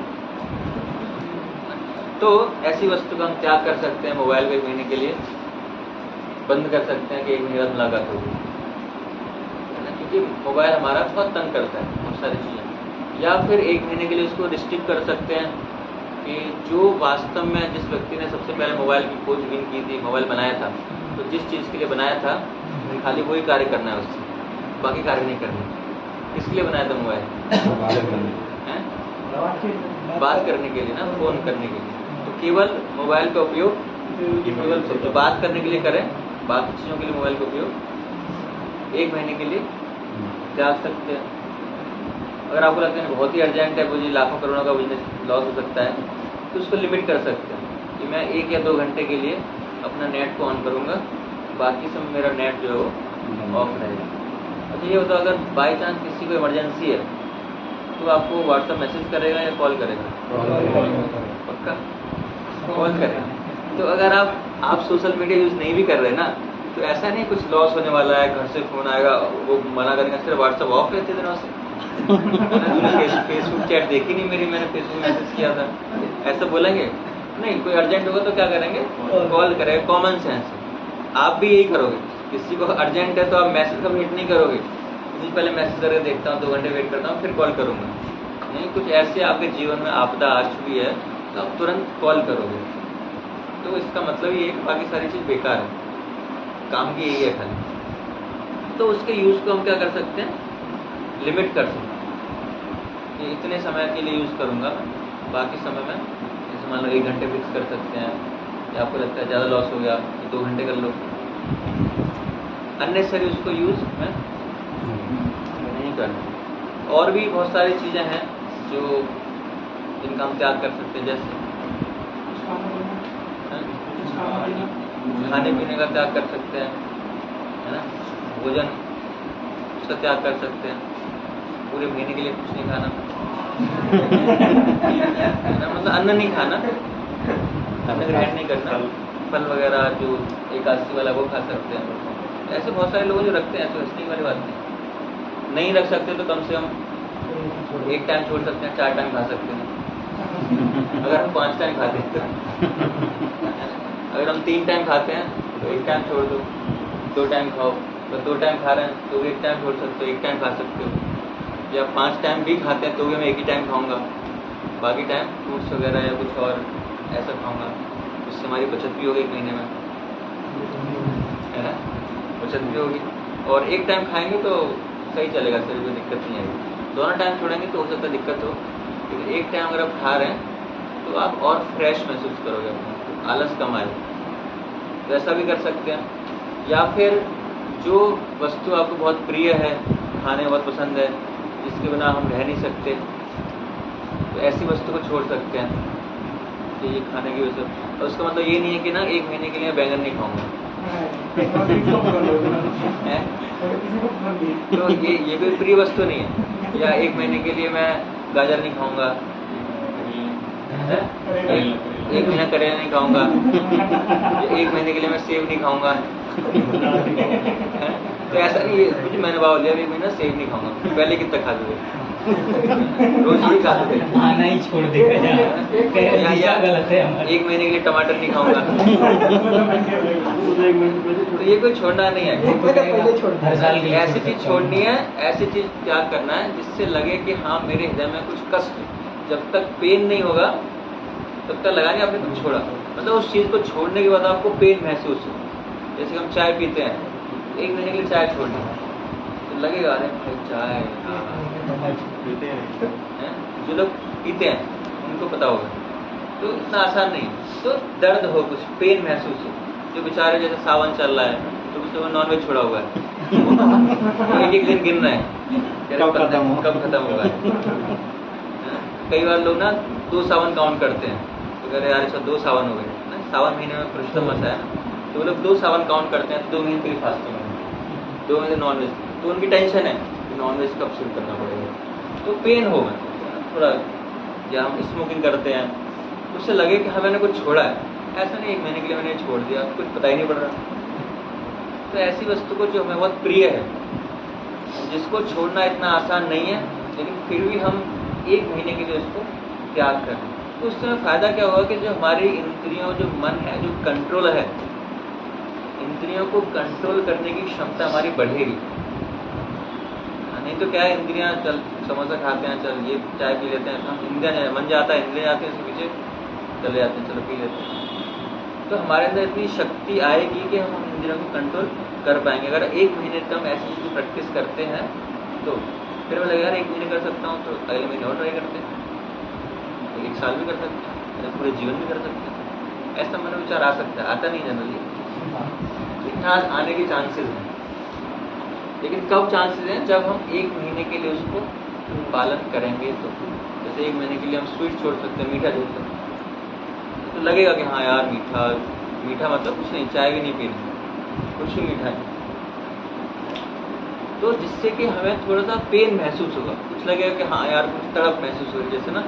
तो ऐसी वस्तु का हम त्याग कर सकते हैं। मोबाइल को 1 महीने के लिए बंद कर सकते हैं कि 1 महीने बाद मुलाकात होगी, क्योंकि मोबाइल हमारा बहुत तंग करता है बहुत सारी चीज़ें। या फिर 1 महीने के लिए उसको रिस्ट्रिक्ट कर सकते हैं कि जो वास्तव में जिस व्यक्ति ने सबसे पहले मोबाइल की खोजबीन की थी, मोबाइल बनाया था, तो जिस चीज़ के लिए बनाया था खाली वही कार्य करना है उससे, बाकी कार्य नहीं करना। किसके लिए बनाया था मोबाइल? बात करने के लिए ना, फ़ोन करने के लिए। तो केवल मोबाइल का उपयोग केवल जो बात करने के लिए करें, बाकी चीज़ों के लिए मोबाइल का उपयोग 1 महीने के लिए त्याग सकते हैं। अगर आपको लगता है बहुत ही अर्जेंट है, मुझे लाखों करोड़ों का बिजनेस लॉस हो सकता है, तो उसको लिमिट कर सकते हैं कि मैं 1 या 2 घंटे के लिए अपना नेट को ऑन करूँगा, बाकी समय मेरा नेट जो है वो ऑफ रहेगा। अच्छा ये होता है अगर बाई चांस किसी को इमरजेंसी है तो आपको व्हाट्सएप मैसेज करेगा या कॉल करेगा? पक्का कॉल करेगा। तो अगर आप सोशल मीडिया यूज़ नहीं भी कर रहे ना, तो ऐसा नहीं कुछ लॉस होने वाला है, घर से फ़ोन आएगा वो मना करेंगे, सिर्फ व्हाट्सएप ऑफ रहते दिनों से। फेसबुक चैट देखी नहीं मेरी, मैंने फेसबुक मैसेज किया था, ऐसा बोलेंगे नहीं। कोई अर्जेंट होगा तो क्या करेंगे, कॉल करेंगे। Common sense. आप भी यही करोगे, किसी को अर्जेंट है तो आप मैसेज का वेट नहीं करोगे, मुझे पहले मैसेज करके देखता हूँ, 2 घंटे वेट करता हूँ, फिर कॉल करूँगा। नहीं, कुछ ऐसे आपके जीवन में आपदा आ चुकी है तो आप तुरंत कॉल करोगे। तो इसका मतलब ये है कि बाकी सारी चीज़ बेकार है, काम की यही है खाली। तो उसके यूज़ को हम क्या कर सकते हैं, लिमिट कर सकते हैं कि इतने समय के लिए यूज़ करूँगा, बाकी समय में जैसे मान लो 1 घंटे फिक्स कर सकते हैं। या आपको लगता है ज़्यादा लॉस हो गया तो 2 घंटे कर लो। अननेसेसरी उसको यूज़ में नहीं करना। और भी बहुत सारी चीज़ें हैं जो जिनका हम त्याग कर सकते हैं, जैसे खाने पीने का त्याग कर सकते हैं, है ना, भोजन उसका त्याग कर सकते हैं, पूरे महीने के लिए कुछ नहीं खाना। मतलब अन्न नहीं खाना, अन्न ग्रहण नहीं करना, फल वगैरह जो एकादशी वाला वो खा सकते हैं। ऐसे बहुत सारे लोग जो रखते हैं, तो हंसने वाली बात नहीं रख सकते तो कम से कम एक टाइम छोड़ सकते हैं, 4 टाइम खा सकते हैं। अगर हम 5 टाइम खाते हैं अगर हम 3 टाइम खाते हैं तो 1 टाइम छोड़ दो, 2 टाइम खाओ, तो 2 टाइम खा रहे हैं तो 1 टाइम छोड़ सकते हो, 1 टाइम खा सकते हो। या 5 टाइम भी खाते हैं तो भी मैं 1 ही टाइम खाऊंगा, बाकी टाइम फ्रूट्स वगैरह या कुछ और ऐसा खाऊंगा, इससे हमारी बचत भी होगी 1 महीने में, है ना, बचत भी होगी। और 1 टाइम खाएंगे तो सही चलेगा, शरीर कोई दिक्कत नहीं आएगी। दोनों टाइम छोड़ेंगे तो हो सकता है दिक्कत हो, लेकिन 1 टाइम अगर आप खा रहे हैं तो आप और फ्रेश महसूस करोगे, अपने आलस कम आएगा। वैसा भी कर सकते हैं। या फिर जो वस्तु आपको बहुत प्रिय है, खाने में बहुत पसंद है, जिसके बिना हम रह नहीं सकते, तो ऐसी वस्तु को छोड़ सकते हैं कि ये खाने की वजह से। और उसका मतलब ये नहीं है कि ना 1 महीने के लिए मैं बैंगन नहीं खाऊंगा, तो ये कोई प्रिय वस्तु नहीं है। या 1 महीने के लिए मैं गाजर नहीं खाऊंगा, 1 महीना करेला नहीं खाऊंगा, 1 महीने के लिए मैं सेब नहीं खाऊंगा। तो ऐसा नहीं है, मुझे मैंने भाव लिया 1 महीना सेब नहीं खाऊंगा, पहले कितना खाते थे, रोज भी खाते थे, खाना ही छोड़ देगा। या गलत है हमारा। 1 महीने के लिए टमाटर नहीं खाऊंगा, तो ये कोई छोड़ना नहीं है। हर साल के लिए ऐसी चीज छोड़नी है, ऐसी चीज त्याग करना है जिससे लगे कि हाँ मेरे हृदय में कुछ कष्ट, जब तक पेन नहीं होगा तब तक लगा नहीं आपने कुछ छोड़ा। मतलब उस चीज को छोड़ने के बाद आपको पेन महसूस हो। जैसे हम चाय पीते हैं, 1 महीने के लिए चाय छोड़नी है तो लगेगा अरे भाई चाय पीते हैं, जो लोग पीते हैं उनको पता होगा, तो इतना आसान नहीं है। तो दर्द हो, कुछ पेन महसूस हो, जो बेचारे जैसे सावन चल रहा है तो कुछ लोग नॉनवेज छोड़ा हुआ है तो 1-1 दिन गिन रहे हैं कब खत्म होगा। कई बार लोग ना 2 सावन काउंट करते हैं, तो कह रहे यार इसका 2 सावन हो गए ना, सावन महीने में पुरुषोत्तम मास है, तो वो लोग 2 सावन काउंट करते हैं, तो 2 महीने के लिए फास्टिंग है, 2 महीने नॉनवेज, तो उनकी टेंशन है कि नॉनवेज कब शुरू करना पड़ेगा। तो पेन हो थोड़ा, या हम स्मोकिंग करते हैं, उससे लगे कि हाँ मैंने कुछ छोड़ा है, ऐसा नहीं 1 महीने के लिए मैंने छोड़ दिया, कुछ पता ही नहीं पड़ रहा। तो ऐसी वस्तु को जो हमें बहुत प्रिय है, जिसको छोड़ना इतना आसान नहीं है, लेकिन फिर भी हम 1 महीने के लिए उसको त्याग करें, तो उससे फ़ायदा क्या होगा कि जो हमारी इंद्रियों, जो मन है, जो कंट्रोल है, इंद्रियों को कंट्रोल करने की क्षमता हमारी बढ़ेगी। नहीं तो क्या है, इंद्रियां चल समोसा खाते हैं, चल ये चाय पी लेते हैं, हम इंद्रियां मन जाता है, इंद्रियां आती है उसके पीछे चले जाते हैं, चलो पी लेते हैं। तो हमारे अंदर इतनी शक्ति आएगी कि हम इंद्रियों को कंट्रोल कर पाएंगे। अगर 1 महीने तक हम ऐसी चीज़ प्रैक्टिस करते हैं तो फिर मैं लगेगा 1 महीने कर सकता हूँ, तो अगले महीने और ट्राई करते हैं, 1 साल भी कर सकते हैं, पूरे जीवन भी कर सकते हैं। ऐसा मन विचार आ सकता है, आता नहीं जनरली, इतना आने के चांसेस हैं। लेकिन कब चांसेस हैं, जब हम 1 महीने के लिए उसको पालन करेंगे। तो जैसे 1 महीने के लिए हम स्वीट छोड़ सकते हैं, मीठा छोड़ सकते हैं, तो लगेगा कि हाँ यार मीठा मतलब कुछ नहीं, चाय भी नहीं पीनी, कुछ ही मीठा है, तो जिससे कि हमें थोड़ा सा पेन महसूस होगा, कुछ लगेगा कि हाँ यार कुछ तड़प महसूस होगी। जैसे ना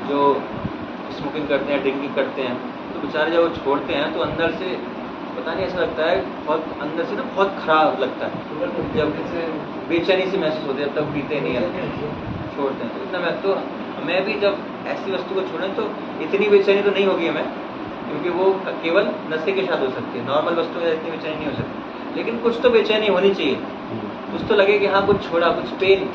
जो स्मोकिंग करते हैं, ड्रिंकिंग करते हैं, तो बेचारे जब वो छोड़ते हैं तो अंदर से पता नहीं ऐसा लगता है, बहुत अंदर से ना बहुत खराब लगता है, जब बेचैनी से महसूस होती है, तब पीते नहीं है, छोड़ते हैं। तो इतना मैं तो हमें भी जब ऐसी वस्तु को छोड़ें तो इतनी बेचैनी तो नहीं होगी हमें, क्योंकि वो केवल नशे के साथ हो सकती है, नॉर्मल वस्तु में इतनी बेचैनी नहीं हो सकती, लेकिन कुछ तो बेचैनी होनी चाहिए, कुछ तो लगे कि हाँ कुछ छोड़ा, कुछ पेन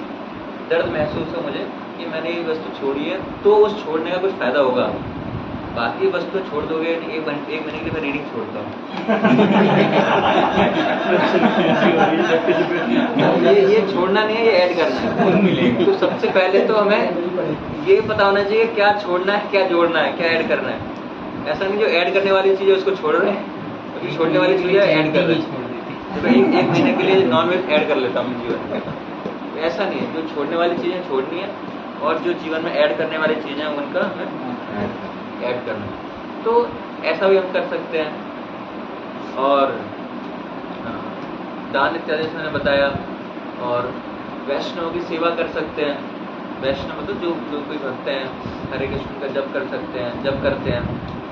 दर्द महसूस हो मुझे कि मैंने ये वस्तु छोड़ी है, तो उस छोड़ने का कुछ फ़ायदा होगा। बाकी वस्तु छोड़ दोगे, 1 महीने के लिए मैं रीडिंग छोड़ता हूँ ये छोड़ना नहीं है, ये ऐड करना है। तो सबसे पहले तो हमें ये पता होना चाहिए क्या छोड़ना है, क्या जोड़ना है, क्या ऐड करना है। ऐसा नहीं जो ऐड करने वाली चीज़ है उसको छोड़ रहे हैं, क्योंकि छोड़ने वाली चीज़ है ऐड कर रहे हैं। तो मैं 1 महीने के लिए नॉनवेज ऐड कर लेता हूँ जीवन में, ऐसा नहीं है। जो छोड़ने वाली चीज़ें छोड़नी है, और जो जीवन में ऐड करने वाली चीज़ें हैं उनका हमें ऐड करना है। तो ऐसा भी हम कर सकते हैं। और दान इत्यादि से मैंने बताया, और वैष्णव की सेवा कर सकते हैं, वैष्णव मतलब जो जो कोई भक्त हैं हरे कृष्ण का जप कर सकते हैं, जप करते हैं,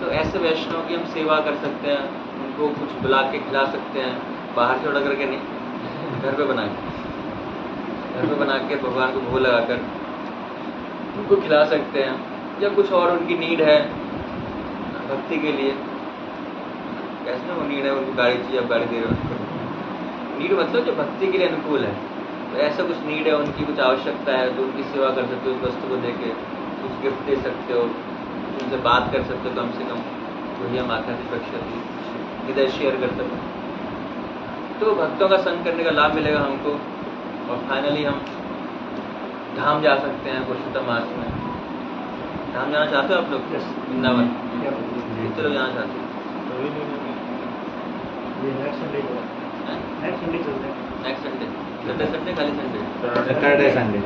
तो ऐसे वैष्णव की हम सेवा कर सकते हैं, उनको कुछ बुला के खिला सकते हैं, बाहर से ऑर्डर करके नहीं, घर पे बना के भगवान को भोग लगाकर उनको खिला सकते हैं, या कुछ और उनकी नीड है भक्ति के लिए, कैसे ना वो नीड है, उनको गाड़ी चाहिए, आप गाड़ी दे रहे हो उसको, नीड मतलब जो भक्ति के लिए अनुकूल है, तो ऐसा कुछ नीड है, उनकी कुछ आवश्यकता है, तो उनकी सेवा कर सकते हो, उस वस्तु को देके कुछ गिफ्ट दे सकते हो, उनसे बात कर सकते हो, कम से कम वही हम आत्मा की सुरक्षा की इधर शेयर कर सकते हैं, तो भक्तों का संग करने का लाभ मिलेगा हमको। और फाइनली हम धाम जा सकते हैं पुरुषोत्तम मास में। धाम जाना चाहते हो आप लोग? वृंदावन कितने लोग जाना चाहते हो? नेक्स्ट संडे चलते हैं। नेक्स्ट संडे, सैटरडे खाली संडे, सैटरडे संडे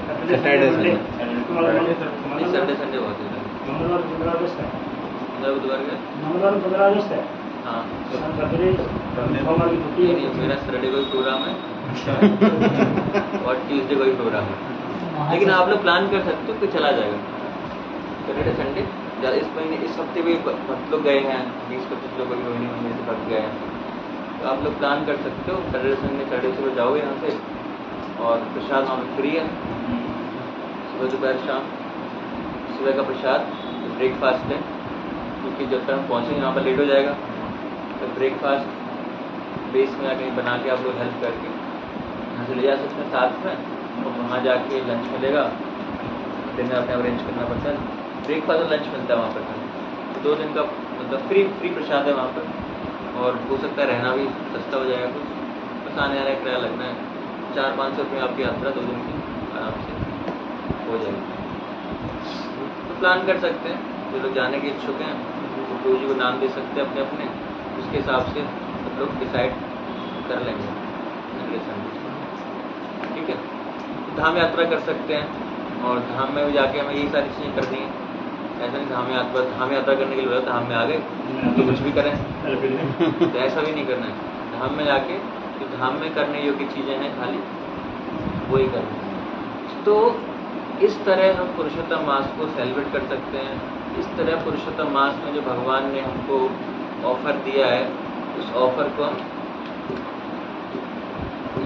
संडे बहुत है। मंगलवार 15 अगस्त है। बुधवार का मंगलवार 15 अगस्त है। हाँ, छुट्टी मेरा सैटरडे कोई प्रोग्राम है और ट्यूसडे कोई प्रोग्राम है, लेकिन आप लोग प्लान कर सकते हो कि चला जाएगा सैटरडे संडे। इस महीने इस हफ्ते भी भक्त लोग गए हैं, 20-25 लोग अभी रोहिणी मंदिर से भक्त गए हैं, तो आप लोग प्लान कर सकते हो सैटरडे संडे, सैटरडे सुबह जाओगे यहाँ से, और प्रसाद वहाँ पर फ्री है, सुबह दोपहर शाम, सुबह का प्रसाद, ब्रेकफास्ट है, क्योंकि जब तक हम पहुँचेंगे वहाँ पर लेट हो जाएगा, तो ब्रेकफास्ट बेस में आके बना के आप लोग हेल्प करके यहाँ से ले जा सकते हैं साथ में, और वहाँ जाके लंच मिलेगा, डिनर अपने अरेंज करना पड़ता है, ब्रेकफास्ट और लंच मिलता है वहाँ पर, तो 2 दिन का मतलब फ्री प्रसाद है वहाँ पर, और हो सकता है रहना भी सस्ता हो जाएगा कुछ, बस आने आने किराया लगना है, 400-500 रुपये आपकी यात्रा 2 दिन की आराम से हो जाएगी। तो प्लान कर सकते हैं, जो लोग जाने के इच्छुक हैं तो गुरु जी को नाम दे सकते हैं अपने अपने, उसके हिसाब से सब लोग डिसाइड कर लेंगे अगले संडे, ठीक है। तो धाम यात्रा कर सकते हैं, और धाम में भी जाके हमें यही सारी चीज़ें करनी है, ऐसा नहीं धाम यात्रा करने के लिए बोला धाम में आ गए तो कुछ भी करें, तो ऐसा भी नहीं करना है। धाम में जाके जो धाम में करने योग्य चीज़ें हैं खाली वही करना। तो इस तरह हम पुरुषोत्तम मास को सेलिब्रेट कर सकते हैं, इस तरह पुरुषोत्तम मास में जो भगवान ने हमको ऑफ़र दिया है उस ऑफ़र को हम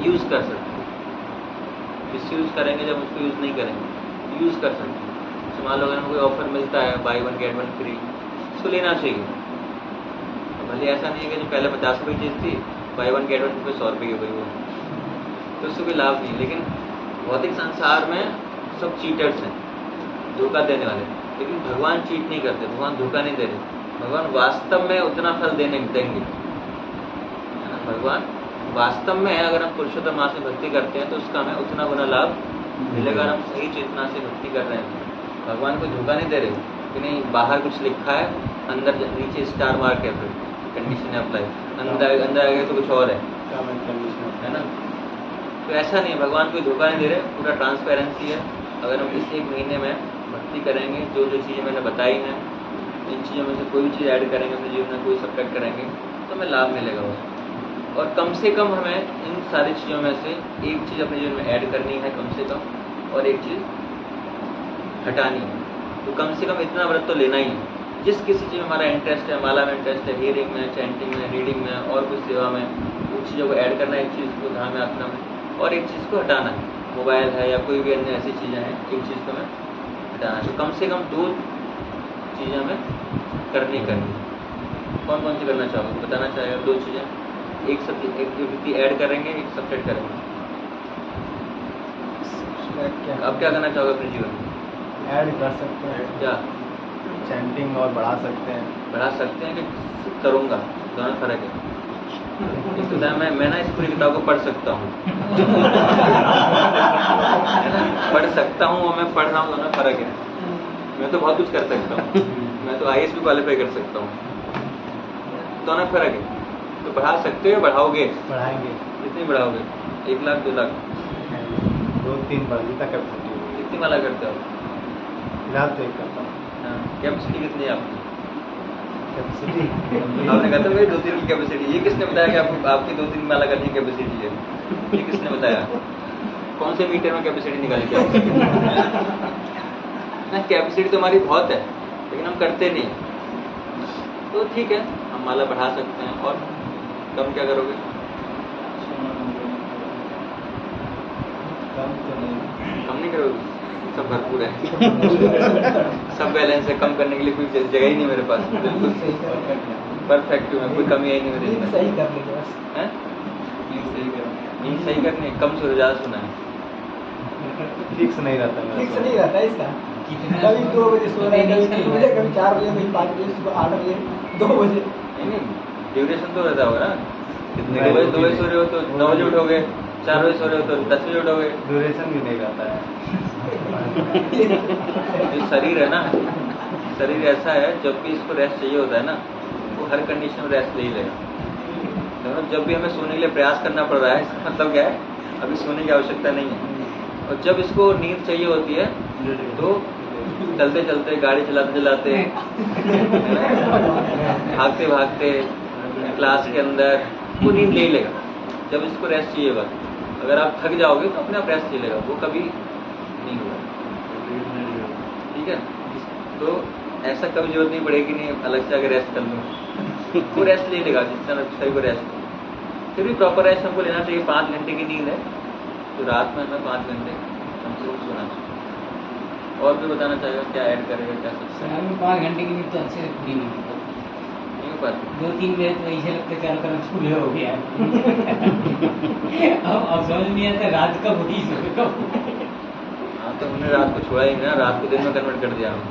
यूज़ कर सकते हैं। मिसयूज़ करेंगे जब उसको यूज़ नहीं करेंगे, यूज़ कर सकते हैं। तो मान लो अगर हमें कोई ऑफ़र मिलता है बाई 1 गेट 1 फ्री, उसको लेना चाहिए। तो भले ऐसा नहीं है कि जो पहले 50 रुपये की चीज़ थी बाई 1 गेट 1 पे 100 रुपये की हुई वो, तो उससे कोई लाभ नहीं। लेकिन भौतिक संसार में सब चीटर्स हैं, धोखा देने वाले, लेकिन भगवान चीट नहीं करते, भगवान धोखा नहीं दे रहे, भगवान वास्तव में उतना फल देंगे, है ना। भगवान वास्तव में अगर हम पुरुषोत्तम मास में भक्ति करते हैं तो उसका हमें उतना गुना लाभ मिलेगा, अगर हम सही चेतना से भक्ति कर रहे हैं। भगवान को धोखा नहीं दे रहे कि नहीं बाहर कुछ लिखा है, अंदर नीचे स्टार मार्क है, फिर कंडीशन है अप्लाई, अंदर आ गए तो कुछ और है ना। तो ऐसा नहीं है, भगवान कोई धोखा नहीं दे रहे, पूरा ट्रांसपेरेंसी है। अगर हम इस 1 महीने में भक्ति करेंगे, जो जो चीज़ें मैंने बताई हैं, इन चीज़ों में से कोई भी चीज़ ऐड करेंगे अपने जीवन में, कोई सब्जेक्ट करेंगे तो हमें लाभ मिलेगा उसको। और कम से कम हमें इन सारी चीज़ों में से एक चीज़ अपने जीवन में ऐड करनी है कम से कम, और एक चीज़ हटानी है। तो कम से कम इतना व्रत तो लेना ही है। जिस किसी चीज़ में हमारा इंटरेस्ट है, माला में इंटरेस्ट है, हियरिंग में, चैंटिंग में, रीडिंग में, और कुछ सेवा में, उन चीज़ों को ऐड करना है, एक चीज़ को धाम यात्रा में, और एक चीज़ को हटाना है, मोबाइल है या कोई भी अन्य ऐसी चीज़ें हैं, एक चीज़ को हमें हटाना है। तो कम से कम 2 चीज़ें हमें करनी कौन कौन सी करना चाहोगे बताना चाहेगा? 2 चीज़ें, एक एक्टिविटी ऐड करेंगे, एक सब्जेक्ट करेंगे। अब क्या करना चाहोगे अपने जीवन में? ऐड कर सकते हैं, क्या चैंटिंग और बढ़ा सकते हैं। बढ़ा सकते हैं कि करूँगा, दोनों फर्क है। एक तो मैं ना इस पूरी किताब को पढ़ सकता हूँ पढ़ सकता हूँ और मैं पढ़ रहा हूँ, दोनों फर्क है। मैं तो बहुत कुछ कर सकता हूँ, मैं तो IAS भी क्वालिफाई कर सकता हूँ, दोनों फर्क है। तो बढ़ा सकते हो, बढ़ाओगे? बढ़ाएंगे। कितनी बढ़ाओगे? 1 लाख 2 लाख? 2-3 बल्कि तक कैपेसिटी होगी। कितनी माला करते हो? फिलहाल तो 1 करता हूँ। हाँ, कैपेसिटी कितनी है आपकी? कैपेसिटी आपने कहा था भाई 2-3 की कैपेसिटी, ये किसने बताया कि आपकी 2-3 माला करने की कैपेसिटी है? ये किसने बताया? कौन से मीटर में कैपेसिटी निकाली थी? ना कैपेसिटी तो हमारी बहुत है लेकिन हम करते नहीं हैं। तो ठीक है, हम माला बढ़ा सकते हैं। और कम क्या करोगे? कम तो नहीं। कम नहीं करोगे? सब भरपूर है। सब बैलेंस है, कम करने के लिए कोई जगह ही नहीं मेरे पास। बिल्कुल परफेक्ट हूँ मैं, कोई कमी है ही नहीं मेरे अंदर। सही कर लेंगे बस। हैं? नींद सही करनी है, कम सो ज़्यादा सोना है। फिक्स नहीं रहता मेरा फिक्स सोना। नहीं रहता है इसका। कभी 2 बजे सो रहा है, कभी 3 बजे, कभी 4 बजे, कभी 5 बजे, सुबह 8 बजे, 2 बजे। नहीं, ड्यूरेशन तो रहता होगा ना। कितने 2 बजे सो रहे हो तो 9 बजे उठोगे, 4 बजे सो रहे हो तो 10 बजे उठोगे। ड्यूरेशन भी नहीं रहता है। जो शरीर है ना, शरीर ऐसा है, जब भी इसको रेस्ट चाहिए होता है ना, वो हर कंडीशन में रेस्ट ले ही लेगा। तो जब भी हमें सोने के लिए प्रयास करना पड़ रहा है, इसका मतलब क्या है? अभी सोने की आवश्यकता नहीं है। और जब इसको नींद चाहिए होती है तो चलते चलते, गाड़ी चलाते चलाते, भागते भागते, क्लास के अंदर, वो नींद ले ही लेगा जब इसको रेस्ट चाहिए होगा। अगर आप थक जाओगे तो अपने आप रेस्ट ले लेगा, वो कभी नहीं होगा। ठीक है, तो ऐसा कभी जरूरत नहीं पड़ेगी नहीं अलग से अगर रेस्ट कर लूँ, वो रेस्ट ले लेगा जिस तरह सही को रेस्ट। फिर भी प्रॉपर रेस्ट हमको लेना चाहिए। 5 घंटे की नींद है तो रात में हमें 5 घंटे कम से कम सोना चाहिए। और भी बताना चाहेगा, क्या ऐड करेगा, क्या सकता है? 5 घंटे की नींद तो अच्छे से पूरी नहीं होती। नहीं हो पाती। 2-3 बजे तो ऐसे लगता है चारों तरफ छूले हो गया। अब समझ नहीं आता रात कब हुई, सुबह कब हुई। हाँ, तो हमने रात को छोड़ा ही ना, रात को दिन में कन्वर्ट कर दिया हमने।